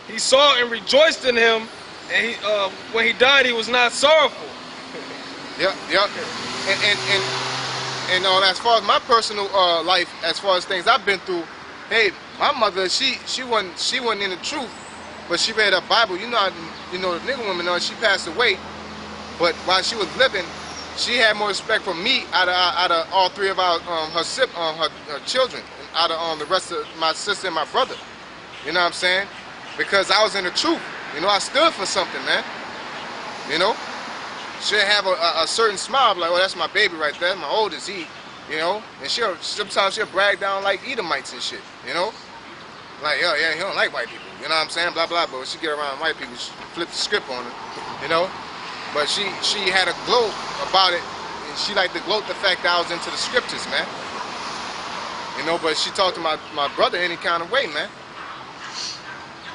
he saw and rejoiced in him, and when he died, he was not sorrowful. Yep, yep. And as far as my personal life, as far as things I've been through, hey, my mother, she wasn't in the truth, but she read her Bible. You know, the nigga woman, she passed away, but while she was living, she had more respect for me out of all three of our her children, and out of the rest of my sister and my brother. You know what I'm saying? Because I was in the truth. You know, I stood for something, man. You know, she'll have a certain smile, like, oh, that's my baby right there, my oldest, he. You know, and sometimes she'll brag down like Edomites and shit. You know, like, yo, yeah, he don't like white people. You know what I'm saying? Blah blah. But when she get around white people, she flip the script on her. You know. But she had a glow about it, and she liked to gloat the fact that I was into the scriptures, man. You know, but she talked to my brother any kind of way, man.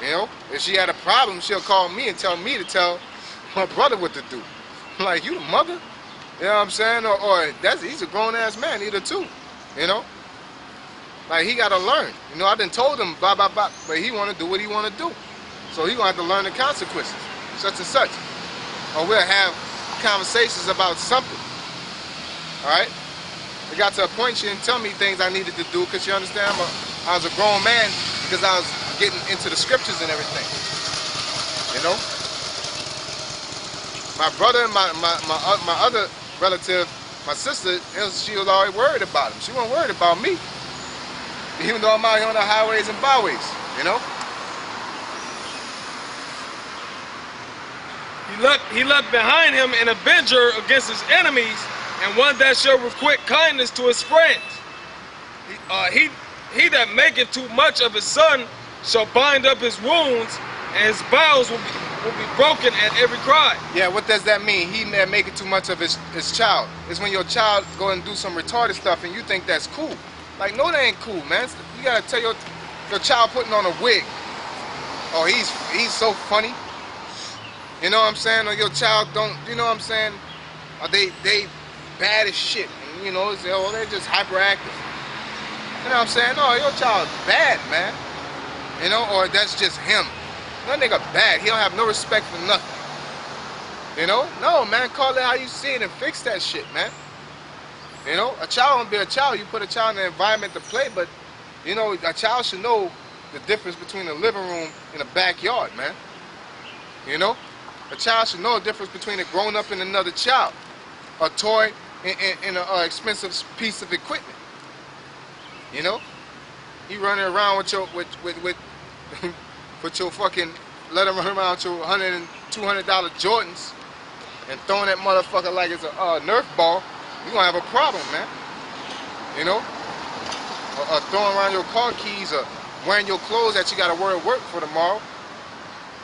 You know, if she had a problem, she'll call me and tell me to tell my brother what to do. I'm like, you the mother? You know what I'm saying? Or he's a grown-ass man, either too. You know? Like, he got to learn. You know, I done told him blah, blah, blah, but he want to do what he want to do. So he going to have to learn the consequences, such and such. Or we'll have conversations about something. Alright? It got to a point she didn't tell me things I needed to do, because you understand, I was a grown man because I was getting into the scriptures and everything. You know? My brother and my other relative, my sister, she was always worried about him. She wasn't worried about me. Even though I'm out here on the highways and byways, you know? He left behind him an avenger against his enemies, and one that shall requite kindness to his friends. He that maketh too much of his son shall bind up his wounds, and his bowels will be broken at every cry. Yeah, what does that mean? He that maketh too much of his child. It's when your child go and do some retarded stuff and you think that's cool. Like, no, that ain't cool, man. You gotta tell your child putting on a wig, oh, he's so funny. You know what I'm saying? Or your child don't, you know what I'm saying? Or they bad as shit. And, you know, they're just hyperactive. You know what I'm saying? No, your child's bad, man. You know, or that's just him. That nigga bad. He don't have no respect for nothing. You know? No, man, call it how you see it and fix that shit, man. You know, a child won't be a child. You put a child in an environment to play, but, you know, a child should know the difference between a living room and a backyard, man. You know? A child should know the difference between a grown-up and another child. A toy and an expensive piece of equipment. You know? You running around with your, with your fucking, let him run around with your $100 and $200 Jordans and throwing that motherfucker like it's a Nerf ball, you're gonna have a problem, man. You know? Or throwing around your car keys or wearing your clothes that you gotta wear at work for tomorrow.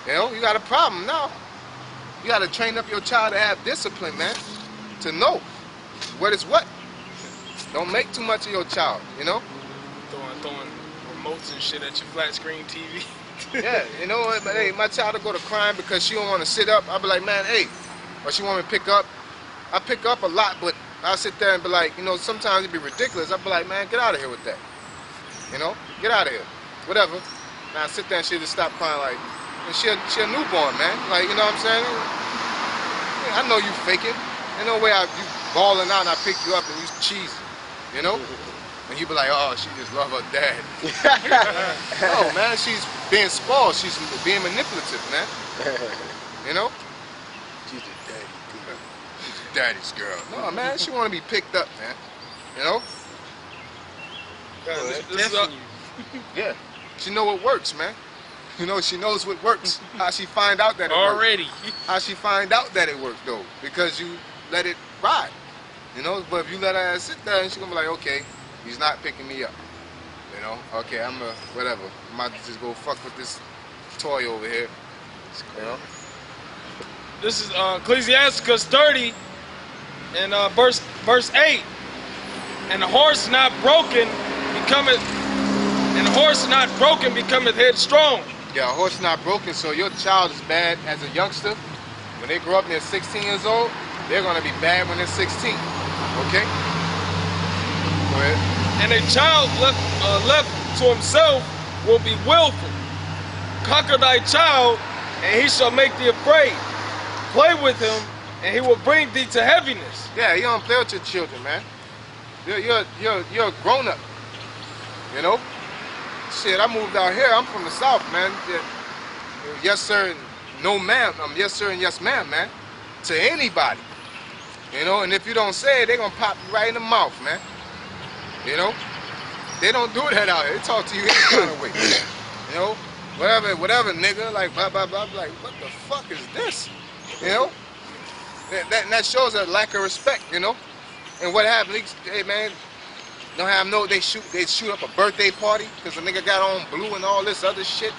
You know, you got a problem now. You gotta train up your child to have discipline, man. To know what is what. Don't make too much of your child, you know? Throwing remotes and shit at your flat screen TV. Yeah, you know what? But hey, my child will go to crying because she don't want to sit up. I'll be like, man, hey. Or she want me to pick up. I pick up a lot, but I'll sit there and be like, you know, sometimes it'd be ridiculous. I'll be like, man, get out of here with that. You know? Get out of here. Whatever. Now I sit there and she'll just stop crying like, and she a newborn, man. Like, you know what I'm saying? I know you faking. Ain't no way you balling out and I pick you up and you cheesy. You know? And you be like, oh, she just love her dad. No, man, she's being spoiled. She's being manipulative, man. You know? She's a daddy girl. She's a daddy's girl. No, man, she want to be picked up, man. You know? Yeah. She know what works, man. You know, she knows what works. How she find out that it works. Already. How she find out that it worked, though. Because you let it ride. You know? But if you let her sit there and she gonna be like, okay, he's not picking me up. You know? Okay, I'm whatever. I'm about to just go fuck with this toy over here. You know? This is Ecclesiasticus 30 and verse 8. And the horse not broken becometh headstrong. Yeah, a horse not broken, so your child is bad as a youngster. When they grow up and they're 16 years old, they're gonna be bad when they're 16. Okay? Go ahead. And a child left to himself will be willful, conquer thy child, and he shall make thee afraid. Play with him, and he will bring thee to heaviness. Yeah, you don't play with your children, man. You're a grown up. You know? Shit, I moved out here. I'm from the South, man. Yeah, yes, sir, and no, ma'am. Yes, sir, and yes, ma'am, man. To anybody. You know, and if you don't say it, they're going to pop you right in the mouth, man. You know? They don't do that out here. They talk to you any kind of way. You know? Whatever, nigga. Like, blah, blah, blah. Like, what the fuck is this? You know? That shows a lack of respect, you know? And what happened? Hey, man, don't have no, they shoot up a birthday party because the nigga got on blue and all this other shit.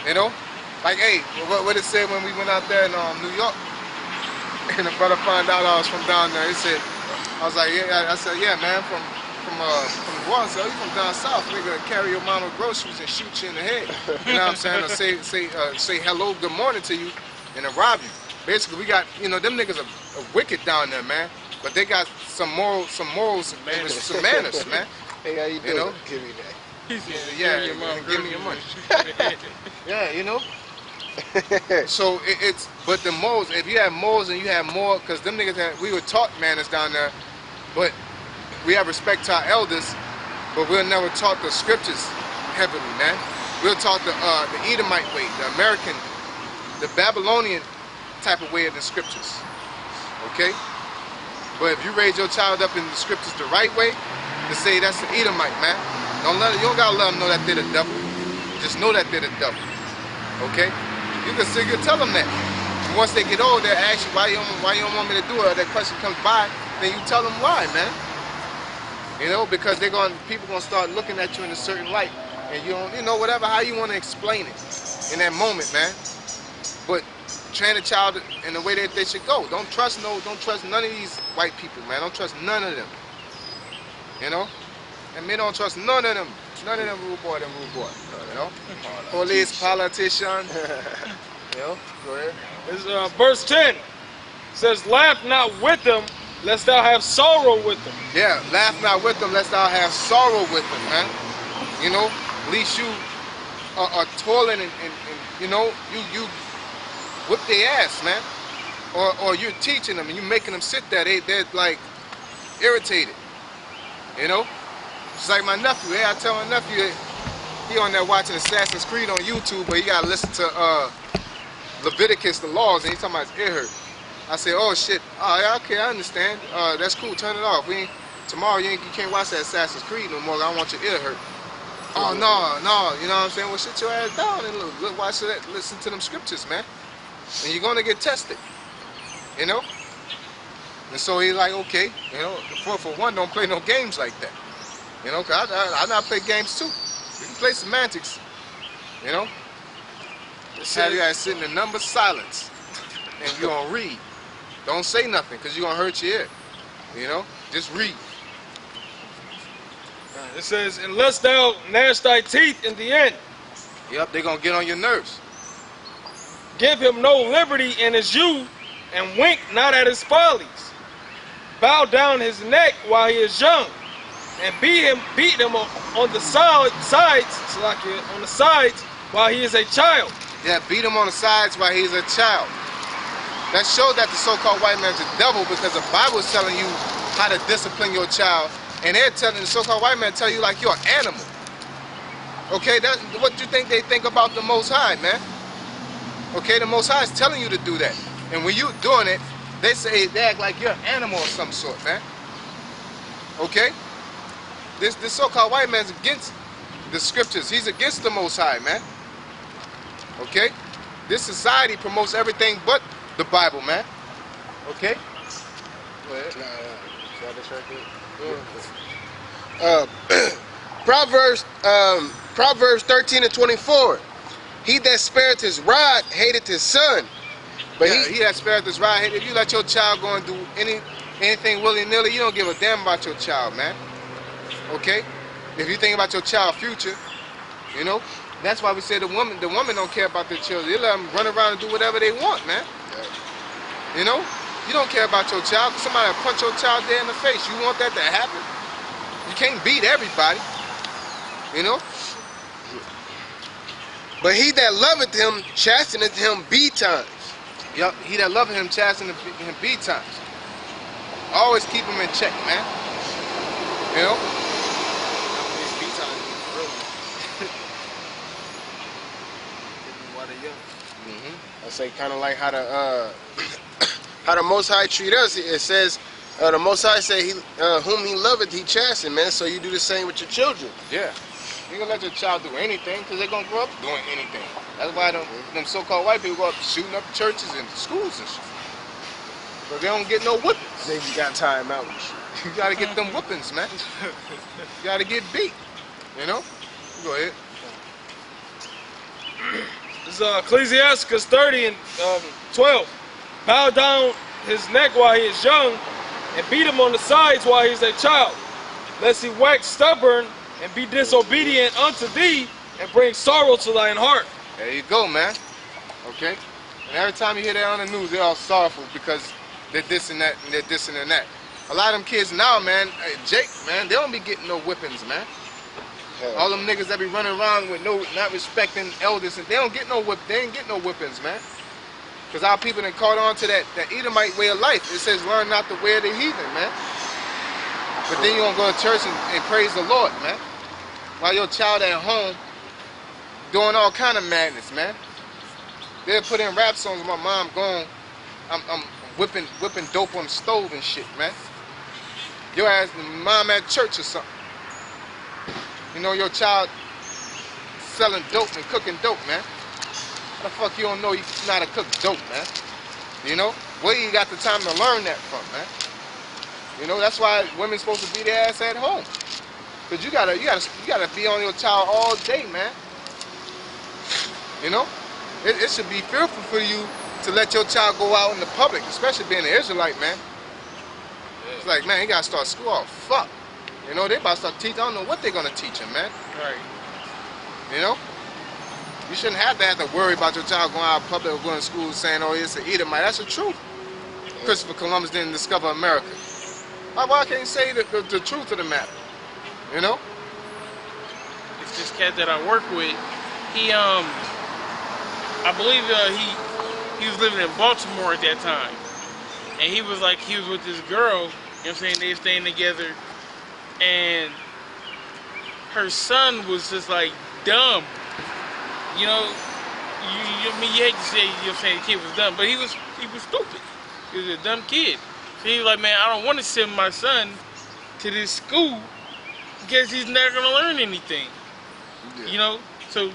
You know? Like, hey, what it said when we went out there in New York? And the brother found out I was from down there. He said, I was like, yeah, I said, yeah, man, from New Orleans. So you from down south, nigga, carry your mama groceries and shoot you in the head. You know what I'm saying? Or say hello, good morning to you, and then rob you. Basically, we got, you know, them niggas are wicked down there, man. But they got some morals, some manners, man. Hey, how you doing? You know? Give me that. Yeah, give me your money. Yeah, you know. So but the morals, if you have morals and you have more, because them niggas we were taught manners down there, but we have respect to our elders, but we're never taught the scriptures heavily, man. We're taught the Edomite way, the American, the Babylonian type of way of the scriptures. Okay? But if you raise your child up in the scriptures the right way, to say that's the Edomite, man. You don't gotta let them know that they're the devil. Just know that they're the devil. Okay? You can tell them that. And once they get old, they'll ask you why you don't want me to do it. Or that question comes by, then you tell them why, man. You know, because people gonna start looking at you in a certain light, and you know, whatever how you want to explain it in that moment, man. But train a child in the way that they should go. Don't trust none of these white people, man. Don't trust none of them. You know? And me don't trust none of them. None of them rude boy. You know? Police, politician. You know? Go ahead. This is, verse 10 says, laugh not with them, lest thou have sorrow with them. Yeah, laugh not with them, lest thou have sorrow with them, man. You know? At least you are toiling and you know, you whip their ass, man. Or you're teaching them and you're making them sit there. They're like irritated. You know? It's like my nephew. Hey, I tell my nephew, he on there watching Assassin's Creed on YouTube, but he gotta listen to Leviticus, the laws, and he's talking about his ear hurt. I say, oh shit. Oh yeah, okay, I understand. That's cool. Turn it off. Tomorrow you can't watch that Assassin's Creed no more. I don't want your ear hurt. Oh no, you know what I'm saying? Well, sit your ass down and watch that. Listen to them scriptures, man. And you're gonna get tested. You know? And so he's like, okay, you know, for one, don't play no games like that. You know, cause I not play games too. You can play semantics. You know? Just have you guys sit in the number silence, and you're gonna read. Don't say nothing, cause you're gonna hurt your ear. You know? Just read. It says, unless thou gnash thy teeth in the end. Yep, they're gonna get on your nerves. Give him no liberty in his youth, and wink not at his follies. Bow down his neck while he is young, and beat him on the sides while he is a child. Yeah, beat him on the sides while he's a child. That shows that the so-called white man's a devil, because the Bible is telling you how to discipline your child, and they're telling the so-called white man tell you like you're an animal. Okay, that's what you think they think about the Most High, man. Okay, the Most High is telling you to do that, and when you doing it, they act like you're an animal of some sort, man. Okay? This so-called white man's against the scriptures. He's against the Most High, man. Okay? This society promotes everything but the Bible, man. Okay? Go ahead. Proverbs 13:24. He that spareth his rod hateth his son. But yeah, he that spareth his rod hateth. If you let your child go and do anything willy-nilly, you don't give a damn about your child, man. Okay? If you think about your child's future, you know, that's why we say the woman don't care about their children. They let them run around and do whatever they want, man. You know? You don't care about your child, because somebody will punch your child there in the face. You want that to happen? You can't beat everybody. You know? But he that loveth him chasteneth him betimes. Yup, he that loveth him chasteneth him betimes. Always keep him in check, man. You know? I say kind of like how the how the Most High treat us. It says the Most High say he whom he loveth he chasten, man. So you do the same with your children. Yeah. You gonna let your child do anything because they're gonna grow up doing anything. That's why them so-called white people go up shooting up churches and schools and shit. But they don't get no whippings. They just got time out with shit. You gotta get them whippings, man. You gotta get beat. You know? Go ahead. This is Ecclesiasticus 30 and 12. Bow down his neck while he is young, and beat him on the sides while he is a child, lest he wax stubborn and be disobedient unto thee, and bring sorrow to thine heart. There you go, man. Okay? And every time you hear that on the news, they're all sorrowful because they're this and that, and they're this and that. A lot of them kids now, man, Jake, man, they don't be getting no whippings, man. All them niggas that be running around with not respecting elders, and they don't get no they ain't get no whippings, man. Because our people done caught on to that Edomite way of life. It says learn not the way of the heathen, man. But then you gonna go to church and praise the Lord, man. While your child at home doing all kind of madness, man. They'll put in rap songs with my mom going, I'm whipping dope on the stove and shit, man. Your ass, mom at church or something. You know your child selling dope and cooking dope, man. How the fuck you don't know you know how to cook dope, man? You know? Where you got the time to learn that from, man? You know, that's why women's supposed to be their ass at home. Cause you gotta be on your child all day, man. You know? It should be fearful for you to let your child go out in the public, especially being an Israelite, man. It's like, man, you gotta start school off. Fuck. You know, they about to start teaching. I don't know what they're gonna teach him, man. Right. You know? You shouldn't have to worry about your child going out in public or going to school saying, oh, it's an Edomite. That's the truth. Christopher Columbus didn't discover America. Why can't you say the truth of the matter? You know? It's this cat that I work with. He I believe he was living in Baltimore at that time. And he was with this girl, you know what I'm saying, they were staying together, and her son was just like dumb. You know, I mean, you hate to say, you know what I'm saying, the kid was dumb, but he was stupid. He was a dumb kid. So he was like, man, I don't want to send my son to this school because he's never gonna learn anything. Yeah. You know, so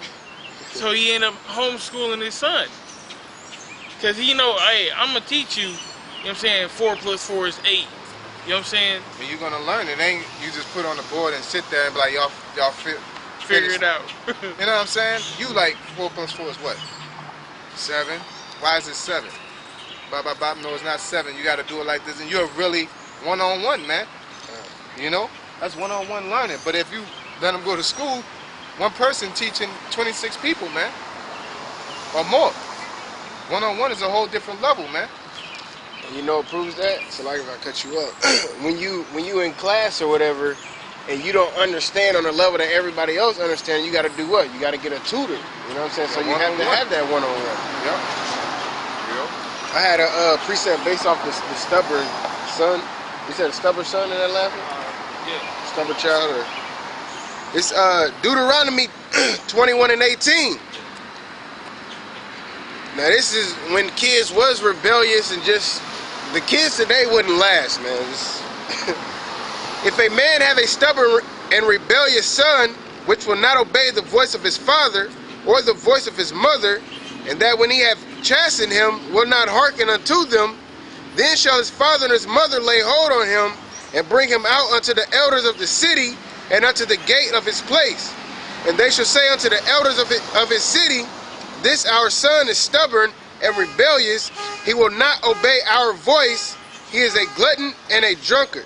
he ended up homeschooling his son. Cause he know, hey, I'm gonna teach you, you know what I'm saying, 4 + 4 is 8. You know what I'm saying? And you're gonna learn it. Ain't you just put on the board and sit there and be like, y'all figure it out. You know what I'm saying? You like 4 + 4 is what? 7. Why is it 7? Bop. No, it's not 7. You got to do it like this, and you're really one-on-one, man. You know, that's one-on-one learning. But if you let them go to school, one person teaching 26 people, man, or more. One-on-one is a whole different level, man. And you know what proves that? So like if I cut you up, when you in class or whatever, and you don't understand on the level that everybody else understands, you got to do what? You got to get a tutor. You know what I'm saying? So you have to have that one-on-one. Yep. I had a precept based off the stubborn son. You said a stubborn son in that last one? Yeah. Stubborn child, or it's Deuteronomy 21:18. Now this is when kids was rebellious, and just the kids today wouldn't last, man. If a man have a stubborn and rebellious son, which will not obey the voice of his father or the voice of his mother, and that when he have chastened him will not hearken unto them, then shall his father and his mother lay hold on him and bring him out unto the elders of the city and unto the gate of his place. And they shall say unto the elders of his city, this our son is stubborn and rebellious. He will not obey our voice. He is a glutton and a drunkard.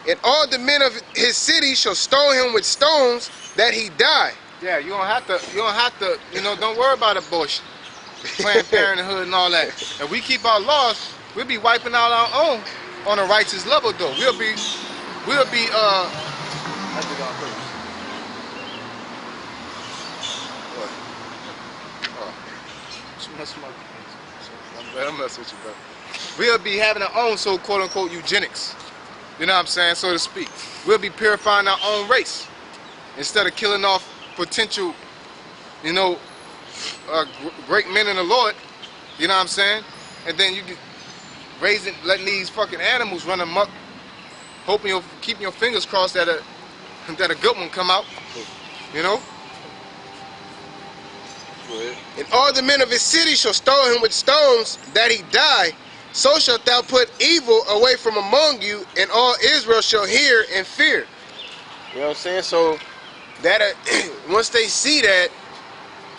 And all the men of his city shall stone him with stones that he die. Yeah, you don't have to, you know, don't worry about abortion, Planned Parenthood and all that. If we keep our laws, we'll be wiping out our own on a righteous level, though. We'll be you mess with my I'm messing with you, bro. We'll be having our own so quote-unquote eugenics. You know what I'm saying, so to speak. We'll be purifying our own race instead of killing off potential, you know, great men in the Lord. You know what I'm saying? And then you letting these fucking animals run amok, hoping you're keeping your fingers crossed that a good one come out. You know? And all the men of his city shall stone him with stones, that he die. So shalt thou put evil away from among you, and all Israel shall hear and fear. You know what I'm saying? So that once they see that,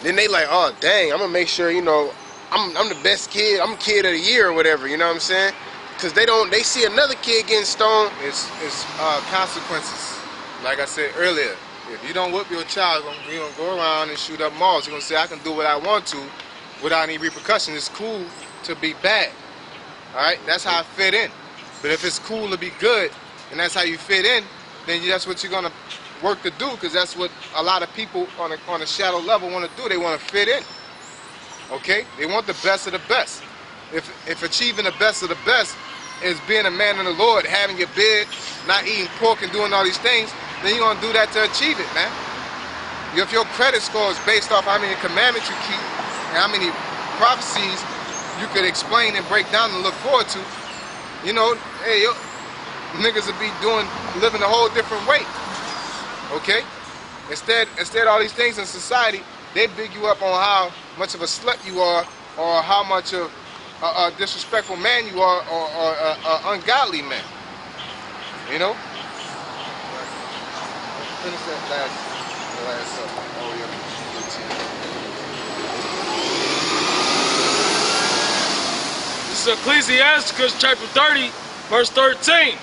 then they like, oh dang, I'm gonna make sure, you know, I'm the best kid. I'm kid of the year or whatever. You know what I'm saying? Because they see another kid getting stoned. It's consequences. Like I said earlier, if you don't whip your child, you're gonna go around and shoot up malls. You're gonna say I can do what I want to without any repercussions. It's cool to be bad. All right, that's how I fit in. But if it's cool to be good, and that's how you fit in, then that's what you're gonna work to do, because that's what a lot of people on a shadow level want to do. They want to fit in. Okay, they want the best of the best. If achieving the best of the best is being a man in the Lord, having your beard, not eating pork, and doing all these things, then you're gonna do that to achieve it, man. If your credit score is based off how many commandments you keep and how many prophecies you could explain and break down and look forward to, you know, hey, niggas will be living a whole different way. Okay? Instead of all these things in society, they big you up on how much of a slut you are, or how much of a disrespectful man you are, or an ungodly man. You know? Finish that last oh yeah. This is Ecclesiasticus chapter 30, verse 13.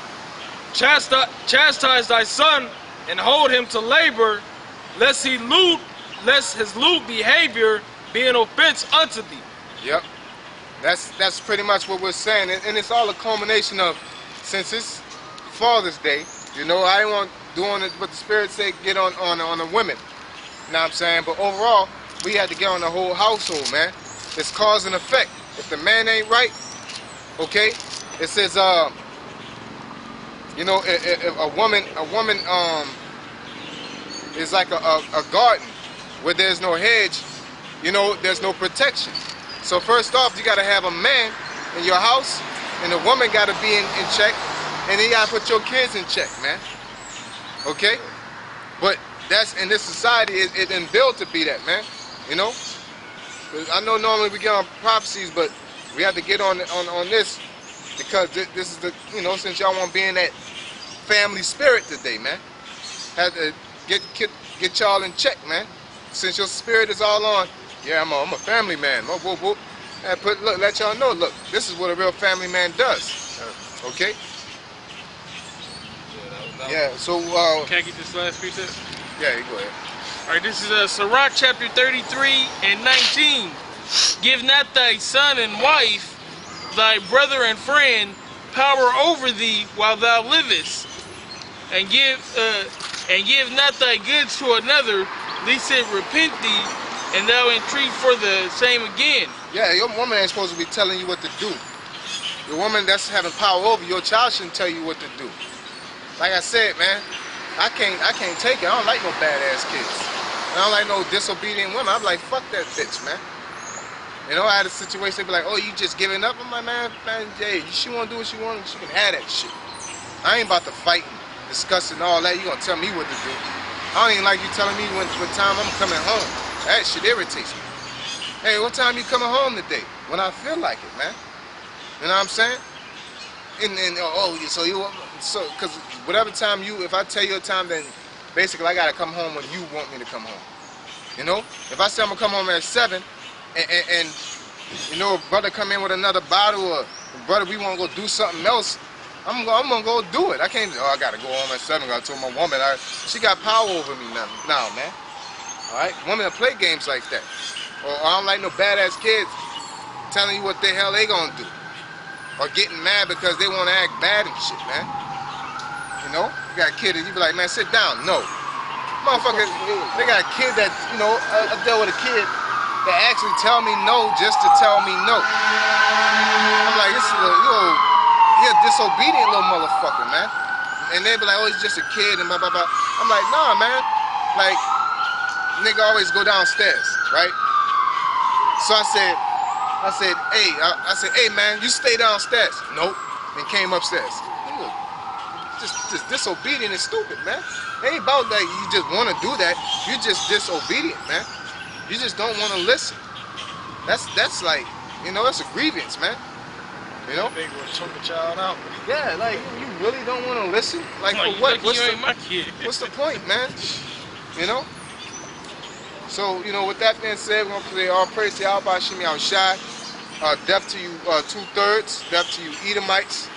Chastise thy son and hold him to labor, lest his lewd behavior be an offense unto thee. Yep. That's pretty much what we're saying, and it's all a culmination of, since it's Father's Day, you know, I didn't want doing it, but the Spirit said get on the women. You know what I'm saying? But overall, we had to get on the whole household, man. It's cause and effect. If the man ain't right, okay, it says, you know, if a woman is like a garden where there's no hedge, you know, there's no protection. So first off, you got to have a man in your house, and the woman got to be in check, and then you got to put your kids in check, man. Okay? But that's, in this society, it didn't build to be that, man. You know? I know normally we get on prophecies, but we have to get on this, because this is the, you know, since y'all want to be in that family spirit today, man. Have to get y'all in check, man. Since your spirit is all on, yeah, I'm a family man. Whoop, whoop, whoop. And look, let y'all know, look, this is what a real family man does. Okay? Yeah, so Can I get this last piece of? Yeah, you go ahead. Alright, this is Sirach chapter 33 and 19. Give not thy son and wife, thy brother and friend, power over thee while thou livest, and give not thy goods to another, lest it repent thee, and thou entreat for the same again. Yeah, your woman ain't supposed to be telling you what to do. The woman that's having power over your child shouldn't tell you what to do. Like I said, man, I can't take it. I don't like no badass kids. I don't like no disobedient women. I'm like, fuck that bitch, man. You know, I had a situation, they be like, oh, you just giving up? I'm like, man, hey, she want to do what she want, she can have that shit. I ain't about to fight and discuss and all that. You gonna tell me what to do. I don't even like you telling me what time I'm coming home. That shit irritates me. Hey, what time you coming home today? When I feel like it, man. You know what I'm saying? So because whatever time if I tell you a time, then basically I gotta come home when you want me to come home. You know? If I say I'm gonna come home at 7, and you know, if brother come in with another bottle, or brother, we wanna go do something else, I'm gonna go do it. I can't. Oh, I gotta go home at 7. I told my woman, she got power over me now, man. All right, women that play games like that, or I don't like no badass kids telling you what the hell they gonna do, or getting mad because they wanna act bad and shit, man. You know, you got a kid and you be like, man, sit down. No, motherfucker, they got a kid that, you know, I dealt with a kid that actually tell me no just to tell me no. I'm like, this is he a disobedient little motherfucker, man. And they be like, oh, he's just a kid and blah, blah, blah. I'm like, nah, man. Like, nigga always go downstairs, right? So I said, hey, man, you stay downstairs. Nope. And came upstairs. Nigga, just disobedient and stupid, man. It ain't about that you just want to do that. You just disobedient, man. You just don't want to listen. That's like, you know, that's a grievance, man. You know? Big one, choke a child out. Yeah, like you really don't want to listen. Like Like, for what? you ain't my kid. What's the point, man? You know? So, you know, with that being said, we're gonna play all praise to Yahweh Shimi Shai. Death to you 2/3, death to you Edomites.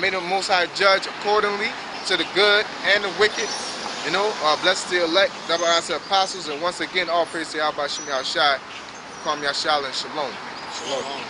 May the Most High judge accordingly to the good and the wicked. You know, blessed the elect, double answer apostles, and once again, all praise to Yahweh Shimi Shai. Call me Yashala and Shalom. Shalom.